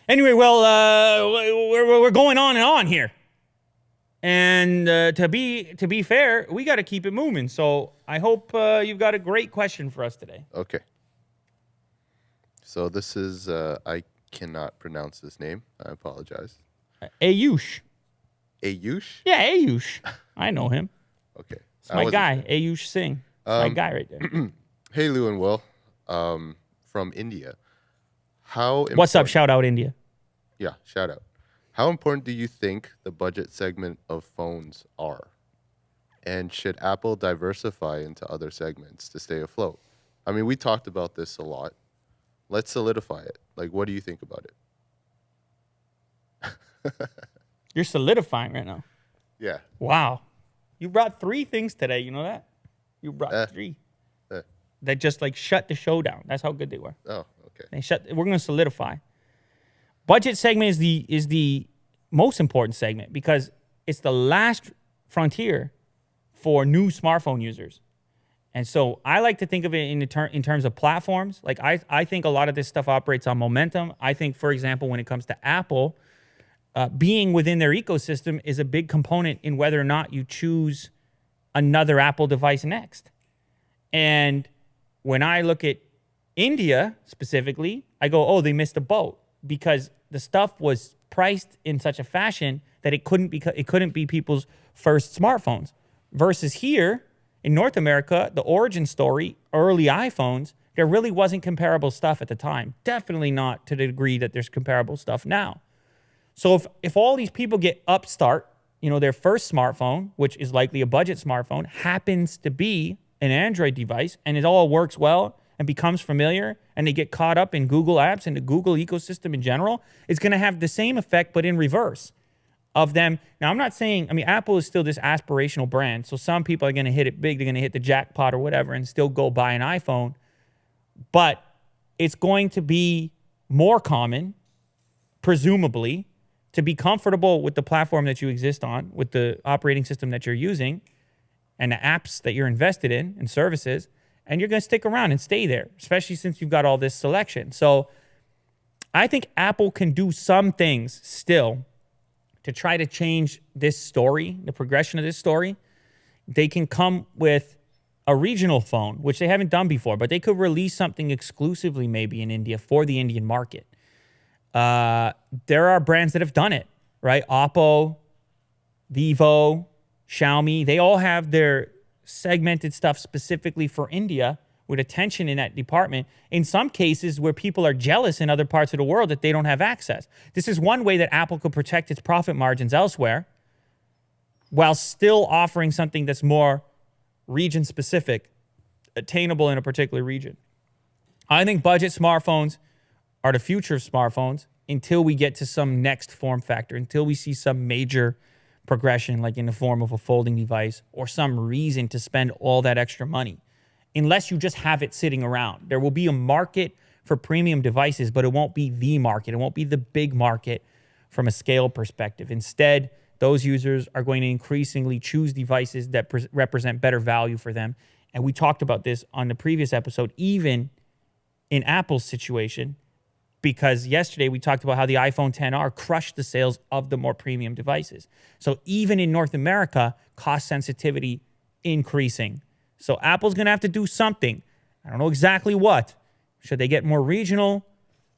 Anyway, well, we're going on and on here. And to be fair, we got to keep it moving. So I hope you've got a great question for us today. Okay. So this is, I cannot pronounce this name. I apologize. Ayush. Ayush? Yeah, Ayush. I know him. Okay. It's my guy, Ayush Singh. It's my guy right there. Hey, Lou and Will, from India. What's up? Shout out India. Yeah, shout out. How important do you think the budget segment of phones are? And should Apple diversify into other segments to stay afloat? I mean, we talked about this a lot. Let's solidify it. Like, what do you think about it? You're solidifying right now. Yeah. Wow. You brought 3 things today. You know that? You brought 3. That just like shut the show down. That's how good they were. Oh, okay. We're going to solidify. Budget segment is the most important segment because it's the last frontier for new smartphone users. And so I like to think of it in terms of platforms. Like I think a lot of this stuff operates on momentum. I think, for example, when it comes to Apple, being within their ecosystem is a big component in whether or not you choose another Apple device next. And when I look at India specifically, I go, oh, they missed a boat because the stuff was priced in such a fashion that it couldn't be people's first smartphones. Versus here in North America, the origin story, early iPhones, there really wasn't comparable stuff at the time. Definitely not to the degree that there's comparable stuff now. So if all these people get upstart, their first smartphone, which is likely a budget smartphone, happens to be an Android device, and it all works well and becomes familiar, and they get caught up in Google apps and the Google ecosystem in general, it's going to have the same effect, but in reverse of them. Now, I'm not saying, Apple is still this aspirational brand, so some people are going to hit it big, they're going to hit the jackpot or whatever and still go buy an iPhone, but it's going to be more common, presumably, to be comfortable with the platform that you exist on, with the operating system that you're using, and the apps that you're invested in and services, and you're going to stick around and stay there, especially since you've got all this selection. So I think Apple can do some things still to try to change this story, the progression of this story. They can come with a regional phone, which they haven't done before, but they could release something exclusively maybe in India for the Indian market. There are brands that have done it, right? Oppo, Vivo, Xiaomi, they all have their segmented stuff specifically for India with attention in that department. In some cases where people are jealous in other parts of the world that they don't have access. This is one way that Apple could protect its profit margins elsewhere while still offering something that's more region specific, attainable in a particular region. I think budget smartphones are the future of smartphones until we get to some next form factor, until we see some major progression, like in the form of a folding device or some reason to spend all that extra money. Unless you just have it sitting around. There will be a market for premium devices, but it won't be the market. It won't be the big market from a scale perspective. Instead, those users are going to increasingly choose devices that represent better value for them. And we talked about this on the previous episode, even in Apple's situation, because yesterday we talked about how the iPhone XR crushed the sales of the more premium devices. So even in North America, cost sensitivity increasing. So Apple's going to have to do something. I don't know exactly what. Should they get more regional?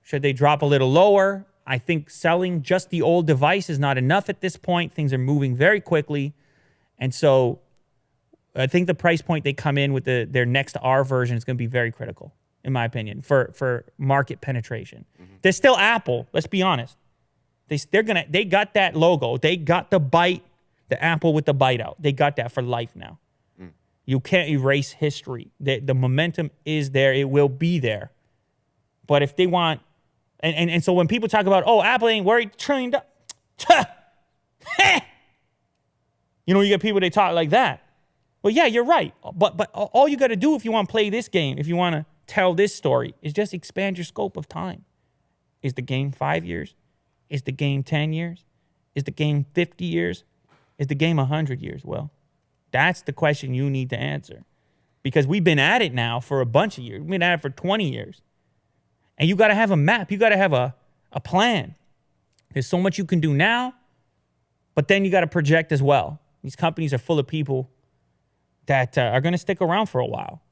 Should they drop a little lower? I think selling just the old device is not enough at this point. Things are moving very quickly. And so I think the price point they come in with their next R version is going to be very critical, in my opinion, for market penetration. Mm-hmm. They're still Apple, let's be honest. They got that logo. They got the bite, the Apple with the bite out. They got that for life now. You can't erase history. The momentum is there. It will be there. But if they want, and so when people talk about, oh, Apple ain't worried, $1 trillion. You get people, they talk like that. Well, yeah, you're right. But all you got to do if you want to play this game, if you want to tell this story, is just expand your scope of time. Is the game 5 years? Is the game 10 years? Is the game 50 years? Is the game 100 years? Well, that's the question you need to answer. Because we've been at it now for a bunch of years. We've been at it for 20 years. And you got to have a map. You got to have a a plan. There's so much you can do now, but then you got to project as well. These companies are full of people that are going to stick around for a while.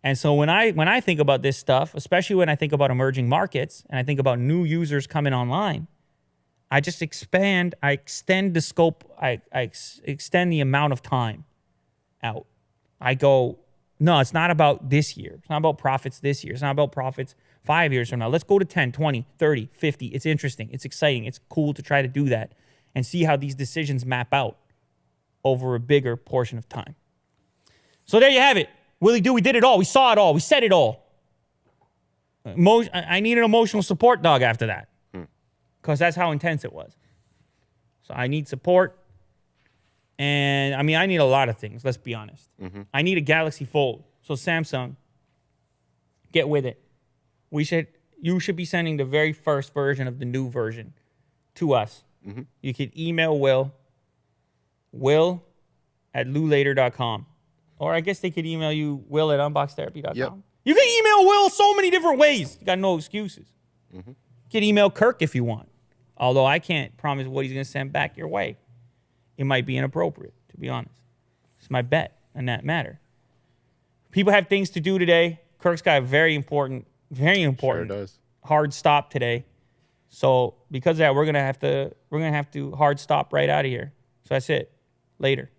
And so when I think about this stuff, especially when I think about emerging markets and I think about new users coming online, I just extend the scope, I extend the amount of time out. I go, no, it's not about this year. It's not about profits this year. It's not about profits 5 years from now. Let's go to 10, 20, 30, 50. It's interesting. It's exciting. It's cool to try to do that and see how these decisions map out over a bigger portion of time. So there you have it. Willie Do, we did it all. We saw it all. We said it all. I need an emotional support dog after that because that's how intense it was. So I need support. And I mean, I need a lot of things. Let's be honest. I need a Galaxy Fold. So Samsung, get with it. You should be sending the very first version of the new version to us. You could email will@lulater.com. Or I guess they could email you, will@unboxtherapy.com. Yep. You can email Will so many different ways. You got no excuses. You can email Kirk if you want. Although I can't promise what he's going to send back your way. It might be inappropriate, to be honest. It's my bet on that matter. People have things to do today. Kirk's got a very important Sure does. hard stop today. So because of that, we're gonna have to hard stop right out of here. So that's it. Later.